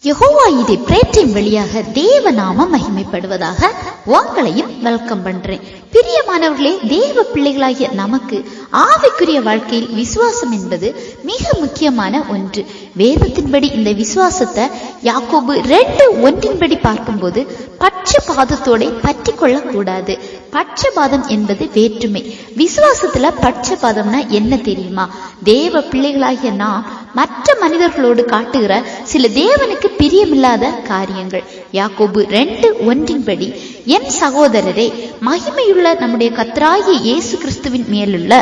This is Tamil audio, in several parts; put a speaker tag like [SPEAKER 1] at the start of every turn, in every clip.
[SPEAKER 1] யெகோவா இதை பிரேட்டின் வழியாக தேவ நாமம் மகிமைப்படுவதாக உங்களையும் வெல்கம் பண்றேன். பிரியமானவர்களே, தேவ பிள்ளைகளாகிய நமக்கு ஆவிக்குரிய வாழ்க்கையில் விசுவாசம் என்பது மிக முக்கியமான ஒன்று. வேதத்தின்படி இந்த விசுவாசத்தை யாக்கோபு 2:1 பார்க்கும்போது பட்சபாதத்தோட பற்றி கொள்ள கூடாது. பட்சபாதம் என்பது வேற்றுமை. விசுவாசத்துல பட்சபாதம்னா என்ன தெரியுமா? தேவ பிள்ளைகளாகிய நாம் மற்ற மனிதர்களோடு காட்டுகிற சில தேவனுக்கு பிரியமில்லாத காரியங்கள். யாக்கோபு 2:1 என் சகோதரரே, மகிமையுள்ள நம்முடைய கர்த்தராகிய இயேசு கிறிஸ்துவின் மேலுள்ள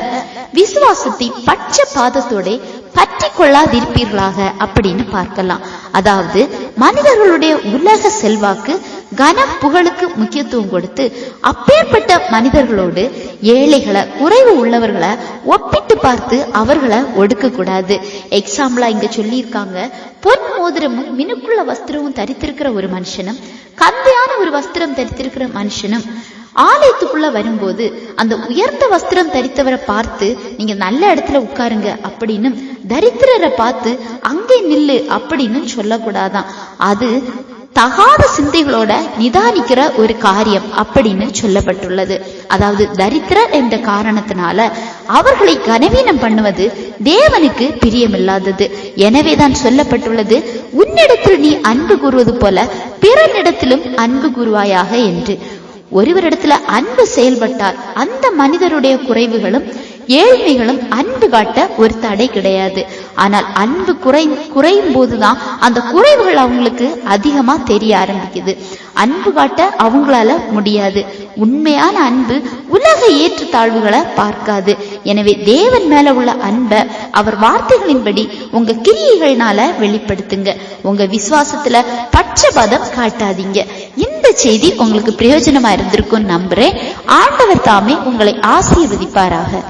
[SPEAKER 1] விசுவாசத்தை பட்சபாதத்தோட பற்றி கொள்ளாதிருப்பீர்களாக அப்படின்னு பார்க்கலாம். அதாவது மனிதர்களுடைய உலக செல்வாக்கு கனம் புகழுக்கு முக்கியத்துவம் கொடுத்து அப்பேற்பட்ட மனிதர்களோடு ஏழைகளை, குறைவு உள்ளவர்களை ஒப்பிட்டு பார்த்து அவர்களை ஒடுக்க கூடாது. எக்ஸாம்பிளா இங்க சொல்லியிருக்காங்க, பொன் மோதிரமும் மினுக்குள்ள வஸ்திரமும் தரித்திருக்கிற ஒரு மனுஷனும் கந்தையான ஒரு வஸ்திரம் தரித்திருக்கிற மனுஷனும் ஆலயத்துக்குள்ள வரும்போது அந்த உயர்ந்த வஸ்திரம் தரித்தவரை பார்த்து நீங்க நல்ல இடத்துல உட்காருங்க அப்படின்னு, தரித்திரரை பார்த்து அங்கே நில்லு அப்படின்னு சொல்லக்கூடாதான். அது தகாத சிந்தைகளோட நிதானிக்கிற ஒரு காரியம் அப்படின்னு சொல்லப்பட்டுள்ளது. அதாவது தரித்திரர் என்ற காரணத்தினால அவர்களை கனவீனம் பண்ணுவது தேவனுக்கு பிரியமில்லாதது. எனவேதான் சொல்லப்பட்டுள்ளது, உன்னிடத்தில் நீ அன்பு கூறுவது போல பிறனிடத்திலும் அன்பு கூறுவாயாக என்று. ஒருவரிடத்துல அன்பு செயல்பட்டால் அந்த மனிதருடைய குறைவுகளும் ஏழ்மைகளும் அன்பு காட்ட ஒரு தடை கிடையாது. ஆனால் அன்பு குறையும் போதுதான் அந்த குறைவுகள் அவங்களுக்கு அதிகமா தெரிய ஆரம்பிக்குது. அன்பு காட்ட அவங்களால முடியாது. உண்மையான அன்பு உலக ஏற்றத்தாழ்வுகளை பார்க்காது. எனவே தேவன் மேல உள்ள அன்பை அவர் வார்த்தைகளின்படி உங்க கிரியைகள்னால வெளிப்படுத்துங்க. உங்க விசுவாசத்துல பட்சபாதம் காட்டாதீங்க. இந்த செய்தி உங்களுக்கு பிரயோஜனமா இருந்திருக்கும் நம்புறேன். ஆண்டவர் தாமே உங்களை ஆசீர்வதிப்பாராக.